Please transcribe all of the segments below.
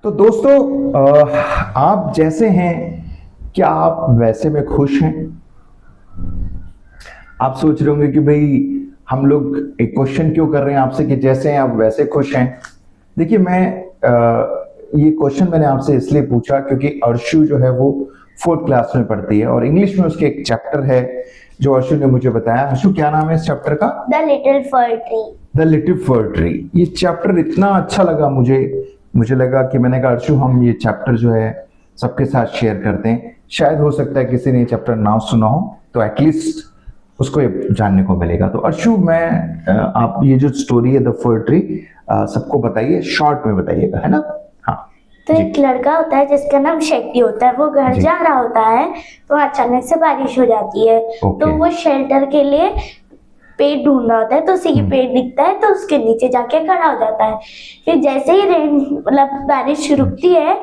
तो दोस्तों, आप जैसे हैं, क्या आप वैसे में खुश हैं? आप सोच रहे होंगे कि भाई हम लोग एक क्वेश्चन क्यों कर रहे हैं आपसे कि जैसे हैं आप वैसे खुश हैं। देखिए, ये क्वेश्चन मैंने आपसे इसलिए पूछा क्योंकि अर्शु जो है वो 4th क्लास में पढ़ती है और इंग्लिश में उसके एक चैप्टर है जो अर्शु ने मुझे बताया। अर्शु, क्या नाम है इस चैप्टर का? The little for tree. The little for tree. ये चैप्टर इतना अच्छा लगा मुझे लगा कि मैंने कहा अर्शु, हम ये चैप्टर जो है सबके साथ शेयर करते हैं। शायद हो सकता है किसी ने ये चैप्टर ना सुना हो, तो एटलीस्ट उसको ये जानने को मिलेगा। तो अर्शु, आप ये जो स्टोरी है द फर ट्री, सबको बताइए, शॉर्ट में बताइएगा, है ना? हाँ तो एक लड़का होता है जिसका नाम शेट्टी होता है। वो घर जा रहा होता है तो अचानक से बारिश हो जाती है। तो वो शेल्टर के लिए पेड़ ढूंढ रहा होता है, तो उसी की पेड़ दिखता है तो उसके नीचे जाके खड़ा हो जाता है। फिर जैसे ही बारिश रुकती है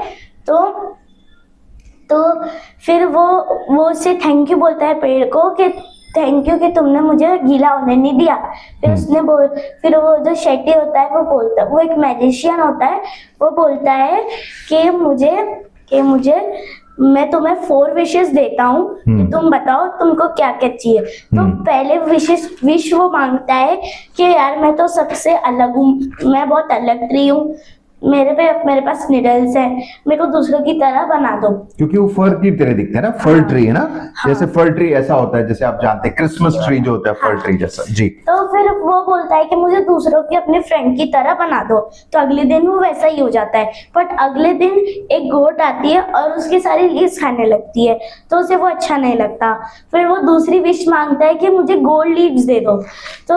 तो फिर वो उससे थैंक यू बोलता है पेड़ को कि थैंक यू कि तुमने मुझे गीला होने नहीं दिया। फिर वो जो शेट्टी होता है वो एक मैजिशियन होता है। वो बोलता है कि मुझे मैं तुम्हें 4 विशेस देता हूँ कि तुम बताओ तुमको क्या क्या चाहिए। तो पहले विश वो मांगता है कि यार मैं तो सबसे अलग हूँ, मैं बहुत अलग ट्री हूँ, मेरे पास निडल्स है, मेरे को दूसरों की तरह बना दो। क्योंकि वो फर की तरह दिखते हैं ना, फर ट्री है ना। हाँ। जैसे फर ट्री ऐसा होता है जैसे आप जानते हैं क्रिसमस ट्री जो होता है, फर ट्री जैसा। जी। तो फिर वो बोलता है कि मुझे दूसरों की अपने फ्रेंड की तरह बना दो। तो अगले दिन वो वैसा ही हो जाता है। बट अगले दिन एक गोट आती है और उसकी सारी लीव्स खाने लगती है, तो उसे वो अच्छा नहीं लगता। फिर वो दूसरी विश मांगता है कि मुझे गोल्ड लीव्स दे दो। तो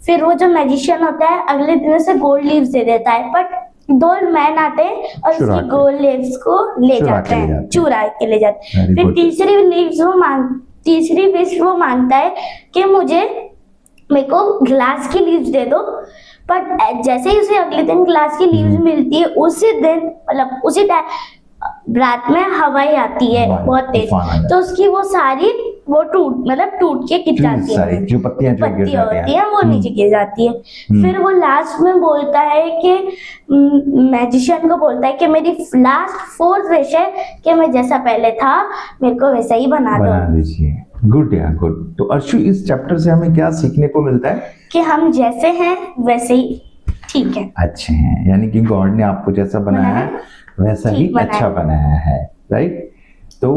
फिर वो जो मैजिशियन होता है अगले दिन उसे गोल्ड लीव्स दे देता है। बट 2 मैन आते हैं और उसकी गोल्ड लीव्स को ले जाते हैं, चुरा के ले जाते हैं। फिर तीसरी विश वो मांगता है कि मेरे को ग्लास की लीव्स दे दो। बट जैसे ही उसे अगले दिन ग्लास की लीव्स मिलती है, उसी दिन उसी रात में हवाई आती है बहुत तेज, तो उसकी वो सारी टूट के गिर जाती है। जो पत्तियां होती है वो नीचे गिर जाती है। फिर वो लास्ट में बोलता है कि मैजिशियन को बोलता है कि मेरी लास्ट 4th विश है कि मैं जैसा पहले था मेरे को वैसा ही बना दीजिए। गुड यार, गुड। तो अर्शु, इस चैप्टर से हमें क्या सीखने को मिलता है? कि हम जैसे हैं वैसे ही ठीक है, अच्छे हैं। यानी कि गॉड ने आपको जैसा बनाया है वैसा ही अच्छा बनाया है, राइट? तो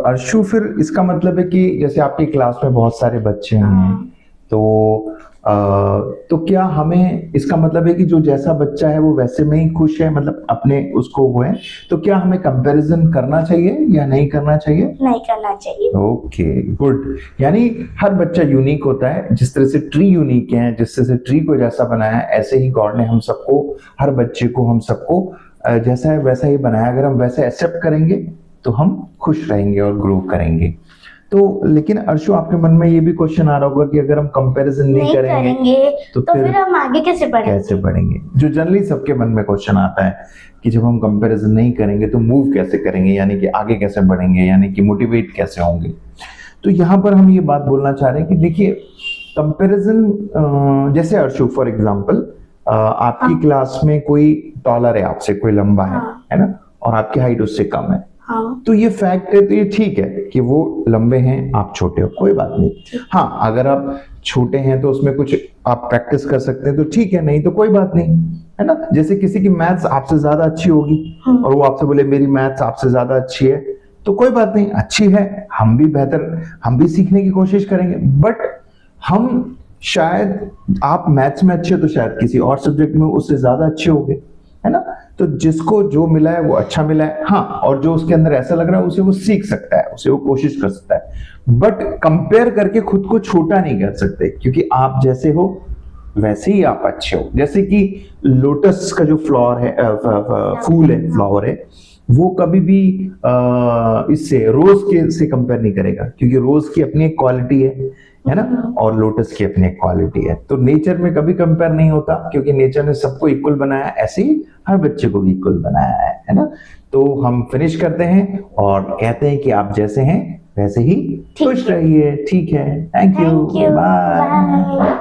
अर्शु, फिर इसका मतलब है कि जैसे आपकी क्लास में बहुत सारे बच्चे हैं, तो क्या हमें इसका मतलब है कि जो जैसा बच्चा है वो वैसे में ही खुश है, मतलब अपने उसको वो है, तो क्या हमें कंपैरिजन करना चाहिए या नहीं करना चाहिए? नहीं करना चाहिए। Okay, good. यानी हर बच्चा यूनिक होता है, जिस तरह से ट्री यूनिक है, जिस तरह से ट्री को जैसा बनाया है, ऐसे ही गॉड ने हम सबको, हर बच्चे को, हम सबको जैसा है वैसा ही बनाया। अगर हम वैसे एक्सेप्ट करेंगे तो हम खुश रहेंगे और ग्रो करेंगे। तो लेकिन अर्शु, आपके मन में ये भी क्वेश्चन आ रहा होगा कि अगर हम कंपैरिजन नहीं करेंगे तो फिर हम आगे कैसे बढ़ेंगे? जो जनरली सबके मन में क्वेश्चन आता है कि जब हम कंपैरिजन नहीं करेंगे तो मूव कैसे करेंगे, यानी कि आगे कैसे बढ़ेंगे, यानी कि मोटिवेट कैसे होंगे। तो यहाँ पर हम ये बात बोलना चाह रहे हैं कि देखिए, कंपैरिजन, जैसे अर्शु फॉर एग्जांपल, आपकी क्लास में कोई टॉलर है आपसे, कोई लंबा है ना, और आपकी हाइट उससे कम है। तो ये फैक्ट है, तो ये ठीक है कि वो लंबे हैं, आप छोटे हो, कोई बात नहीं। हाँ, अगर आप छोटे हैं तो उसमें कुछ आप प्रैक्टिस कर सकते हैं तो ठीक है, नहीं तो कोई बात नहीं, है ना। जैसे किसी की मैथ्स आपसे ज्यादा अच्छी होगी और वो आपसे बोले मेरी मैथ्स आपसे ज्यादा अच्छी है, तो कोई बात नहीं, अच्छी है, हम भी सीखने की कोशिश करेंगे। बट हम शायद आप मैथ्स में अच्छे हो तो शायद किसी और सब्जेक्ट में उससे ज्यादा अच्छे होंगे, है ना। तो जिसको जो मिला है वो अच्छा मिला है, हाँ, और जो उसके अंदर ऐसा लग रहा है उसे वो सीख सकता है, उसे वो कोशिश कर सकता है। बट कंपेयर करके खुद को छोटा नहीं कर सकते, क्योंकि आप जैसे हो वैसे ही आप अच्छे हो। जैसे कि लोटस का जो फूल है, फ्लावर है, वो कभी भी इससे रोज के से कंपेयर नहीं करेगा, क्योंकि रोज की अपनी एक क्वालिटी है ना, और लोटस की अपनी एक क्वालिटी है। तो नेचर में कभी कंपेयर नहीं होता, क्योंकि नेचर ने सबको इक्वल बनाया, ऐसे ही हर बच्चे को भी इक्वल बनाया है ना। तो हम फिनिश करते हैं और कहते हैं कि आप जैसे हैं वैसे ही खुश रहिए। ठीक है, थैंक यू, बाय।